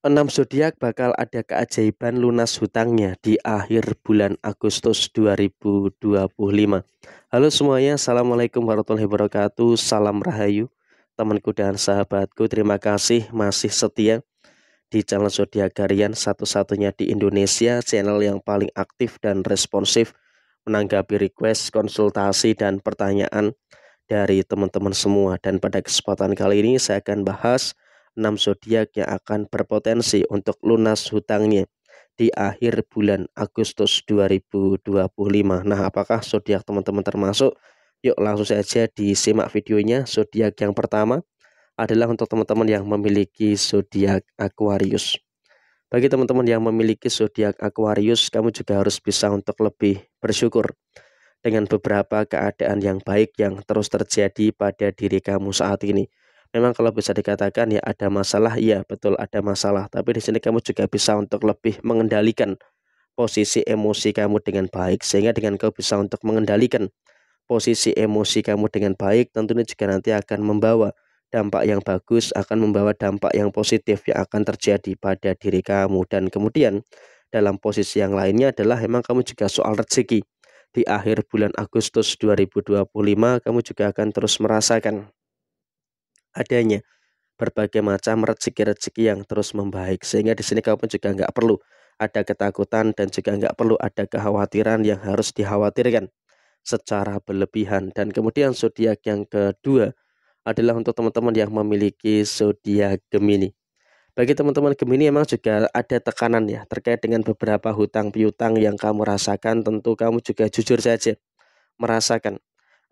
6 zodiak bakal ada keajaiban lunas hutangnya di akhir bulan Agustus 2025. Halo semuanya, Assalamualaikum warahmatullahi wabarakatuh. Salam Rahayu, temanku dan sahabatku. Terima kasih masih setia di channel Zodiak Harian, satu-satunya di Indonesia, channel yang paling aktif dan responsif menanggapi request, konsultasi, dan pertanyaan dari teman-teman semua. Dan pada kesempatan kali ini saya akan bahas 6 zodiak yang akan berpotensi untuk lunas hutangnya di akhir bulan Agustus 2025. Nah, apakah zodiak teman-teman termasuk? Yuk langsung saja disimak videonya. Zodiak yang pertama adalah untuk teman-teman yang memiliki zodiak Aquarius. Bagi teman-teman yang memiliki zodiak Aquarius, kamu juga harus bisa untuk lebih bersyukur dengan beberapa keadaan yang baik yang terus terjadi pada diri kamu saat ini. Memang kalau bisa dikatakan ya ada masalah, iya betul ada masalah. Tapi di sini kamu juga bisa untuk lebih mengendalikan posisi emosi kamu dengan baik. Sehingga dengan kau bisa untuk mengendalikan posisi emosi kamu dengan baik, tentunya juga nanti akan membawa dampak yang bagus, akan membawa dampak yang positif yang akan terjadi pada diri kamu. Dan kemudian dalam posisi yang lainnya adalah memang kamu juga soal rezeki. Di akhir bulan Agustus 2025 kamu juga akan terus merasakan adanya berbagai macam rezeki-rezeki yang terus membaik. Sehingga di sini kamu pun juga nggak perlu ada ketakutan dan juga nggak perlu ada kekhawatiran yang harus dikhawatirkan secara berlebihan. Dan kemudian zodiak yang kedua adalah untuk teman-teman yang memiliki zodiak Gemini. Bagi teman-teman Gemini memang juga ada tekanan ya terkait dengan beberapa hutang piutang yang kamu rasakan. Tentu kamu juga jujur saja merasakan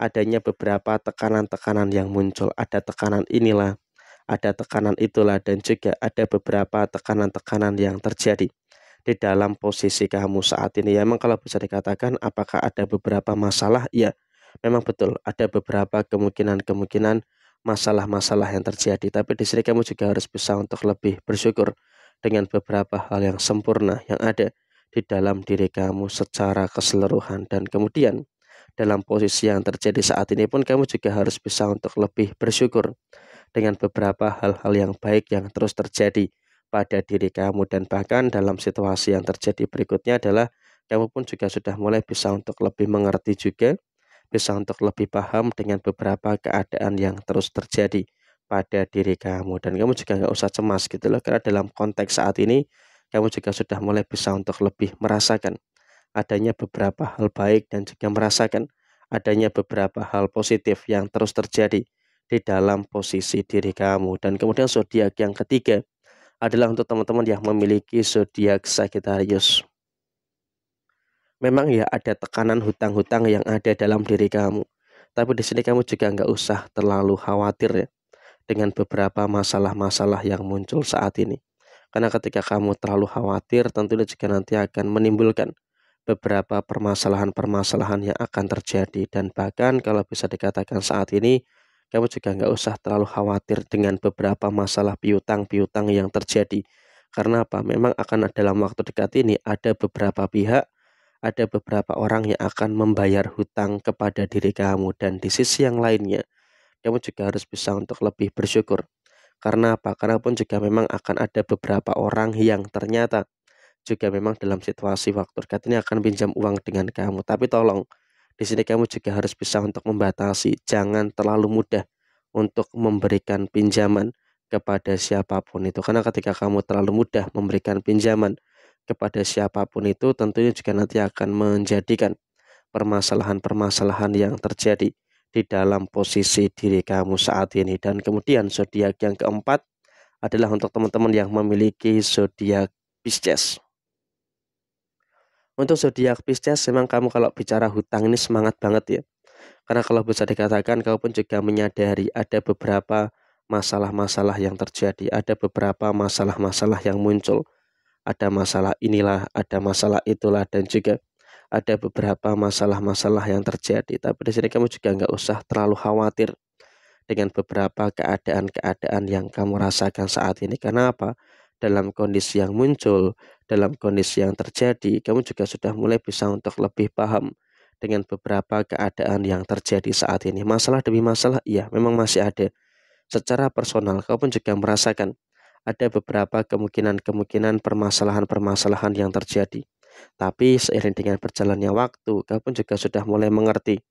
adanya beberapa tekanan-tekanan yang muncul. Ada tekanan inilah, ada tekanan itulah, dan juga ada beberapa tekanan-tekanan yang terjadi di dalam posisi kamu saat ini. Ya, memang kalau bisa dikatakan apakah ada beberapa masalah? Ya, memang betul ada beberapa kemungkinan-kemungkinan masalah-masalah yang terjadi. Tapi di sini kamu juga harus bisa untuk lebih bersyukur dengan beberapa hal yang sempurna yang ada di dalam diri kamu secara keseluruhan. Dan kemudian dalam posisi yang terjadi saat ini pun kamu juga harus bisa untuk lebih bersyukur dengan beberapa hal-hal yang baik yang terus terjadi pada diri kamu. Dan bahkan dalam situasi yang terjadi berikutnya adalah kamu pun juga sudah mulai bisa untuk lebih mengerti juga, bisa untuk lebih paham dengan beberapa keadaan yang terus terjadi pada diri kamu. Dan kamu juga nggak usah cemas gitu loh, karena dalam konteks saat ini kamu juga sudah mulai bisa untuk lebih merasakan adanya beberapa hal baik dan juga merasakan adanya beberapa hal positif yang terus terjadi di dalam posisi diri kamu. Dan kemudian zodiak yang ketiga adalah untuk teman-teman yang memiliki zodiak Sagittarius. Memang ya ada tekanan hutang-hutang yang ada dalam diri kamu. Tapi di sini kamu juga nggak usah terlalu khawatir ya dengan beberapa masalah-masalah yang muncul saat ini. Karena ketika kamu terlalu khawatir, tentunya juga nanti akan menimbulkan beberapa permasalahan-permasalahan yang akan terjadi. Dan bahkan kalau bisa dikatakan saat ini, kamu juga nggak usah terlalu khawatir dengan beberapa masalah piutang-piutang yang terjadi. Karena apa? Memang akan dalam waktu dekat ini ada beberapa pihak, ada beberapa orang yang akan membayar hutang kepada diri kamu. Dan di sisi yang lainnya, kamu juga harus bisa untuk lebih bersyukur. Karena apa? Karena pun juga memang akan ada beberapa orang yang ternyata juga memang dalam situasi waktu dekat ini akan pinjam uang dengan kamu. Tapi tolong, di sini kamu juga harus bisa untuk membatasi. Jangan terlalu mudah untuk memberikan pinjaman kepada siapapun itu. Karena ketika kamu terlalu mudah memberikan pinjaman kepada siapapun itu, tentunya juga nanti akan menjadikan permasalahan-permasalahan yang terjadi di dalam posisi diri kamu saat ini. Dan kemudian zodiak yang keempat adalah untuk teman-teman yang memiliki zodiak Pisces. Untuk zodiak Pisces memang kamu kalau bicara hutang ini semangat banget ya. Karena kalau bisa dikatakan kau pun juga menyadari ada beberapa masalah-masalah yang terjadi, ada beberapa masalah-masalah yang muncul. Ada masalah inilah, ada masalah itulah, dan juga ada beberapa masalah-masalah yang terjadi. Tapi di sini kamu juga nggak usah terlalu khawatir dengan beberapa keadaan-keadaan yang kamu rasakan saat ini. Karena apa? Dalam kondisi yang muncul, dalam kondisi yang terjadi, kamu juga sudah mulai bisa untuk lebih paham dengan beberapa keadaan yang terjadi saat ini. Masalah demi masalah, iya memang masih ada. Secara personal, kau pun juga merasakan ada beberapa kemungkinan-kemungkinan permasalahan-permasalahan yang terjadi. Tapi seiring dengan berjalannya waktu, kamu pun juga sudah mulai mengerti,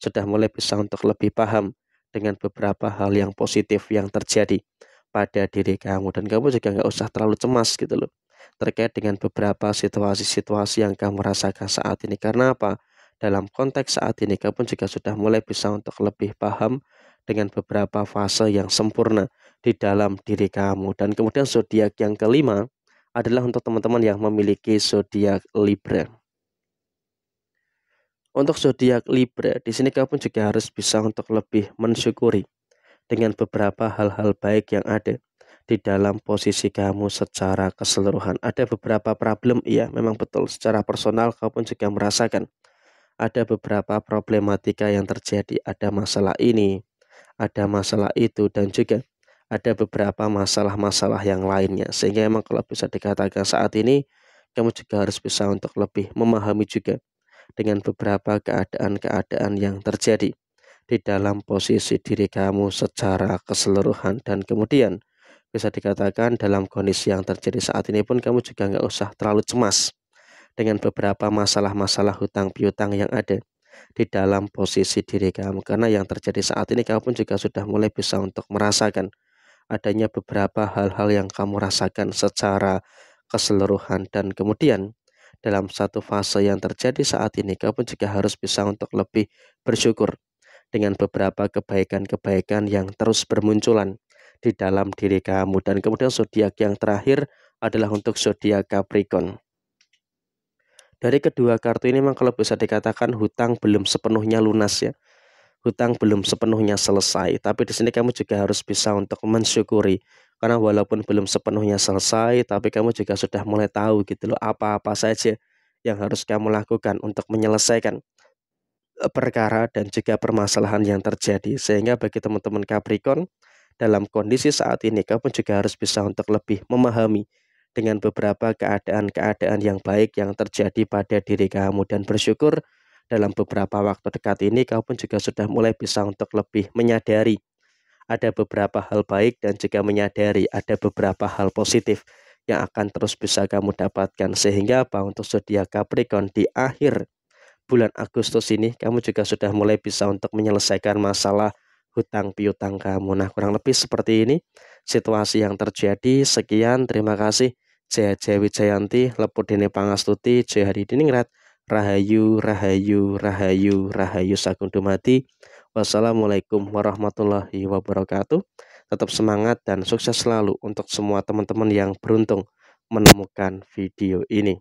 sudah mulai bisa untuk lebih paham dengan beberapa hal yang positif yang terjadi pada diri kamu. Dan kamu juga nggak usah terlalu cemas gitu loh, terkait dengan beberapa situasi-situasi yang kamu rasakan saat ini. Karena apa? Dalam konteks saat ini, kamu juga sudah mulai bisa untuk lebih paham dengan beberapa fase yang sempurna di dalam diri kamu. Dan kemudian zodiak yang kelima adalah untuk teman-teman yang memiliki zodiak Libra. Untuk zodiak Libra, di sini kamu juga harus bisa untuk lebih mensyukuri dengan beberapa hal-hal baik yang ada di dalam posisi kamu secara keseluruhan. Ada beberapa problem, iya, memang betul. Secara personal, kamu pun juga merasakan ada beberapa problematika yang terjadi. Ada masalah ini, ada masalah itu, dan juga ada beberapa masalah-masalah yang lainnya. Sehingga emang kalau bisa dikatakan saat ini, kamu juga harus bisa untuk lebih memahami juga dengan beberapa keadaan-keadaan yang terjadi di dalam posisi diri kamu secara keseluruhan. Dan kemudian bisa dikatakan dalam kondisi yang terjadi saat ini pun kamu juga nggak usah terlalu cemas dengan beberapa masalah-masalah hutang piutang yang ada di dalam posisi diri kamu. Karena yang terjadi saat ini kamu pun juga sudah mulai bisa untuk merasakan adanya beberapa hal-hal yang kamu rasakan secara keseluruhan. Dan kemudian dalam satu fase yang terjadi saat ini, kamu juga harus bisa untuk lebih bersyukur dengan beberapa kebaikan-kebaikan yang terus bermunculan di dalam diri kamu. Dan kemudian zodiak yang terakhir adalah untuk zodiak Capricorn. Dari kedua kartu ini memang kalau bisa dikatakan hutang belum sepenuhnya lunas ya. Hutang belum sepenuhnya selesai, tapi di sini kamu juga harus bisa untuk mensyukuri. Karena walaupun belum sepenuhnya selesai, tapi kamu juga sudah mulai tahu gitu loh apa-apa saja yang harus kamu lakukan untuk menyelesaikan perkara dan juga permasalahan yang terjadi. Sehingga bagi teman-teman Capricorn, dalam kondisi saat ini kamu juga harus bisa untuk lebih memahami dengan beberapa keadaan-keadaan yang baik yang terjadi pada diri kamu, dan bersyukur dalam beberapa waktu dekat ini kamu pun juga sudah mulai bisa untuk lebih menyadari ada beberapa hal baik dan juga menyadari ada beberapa hal positif yang akan terus bisa kamu dapatkan. Sehingga apa, untuk zodiak Capricorn di akhir bulan Agustus ini kamu juga sudah mulai bisa untuk menyelesaikan masalah hutang piutang kamu. Nah, kurang lebih seperti ini situasi yang terjadi. Sekian, terima kasih. Jaya Jaya Wijayanti, Lepudene Pangastuti, Jaya Hari Diningrat, Rahayu, Rahayu, Rahayu, Rahayu Sagung Dumadi. Wassalamualaikum warahmatullahi wabarakatuh. Tetap semangat dan sukses selalu untuk semua teman-teman yang beruntung menemukan video ini.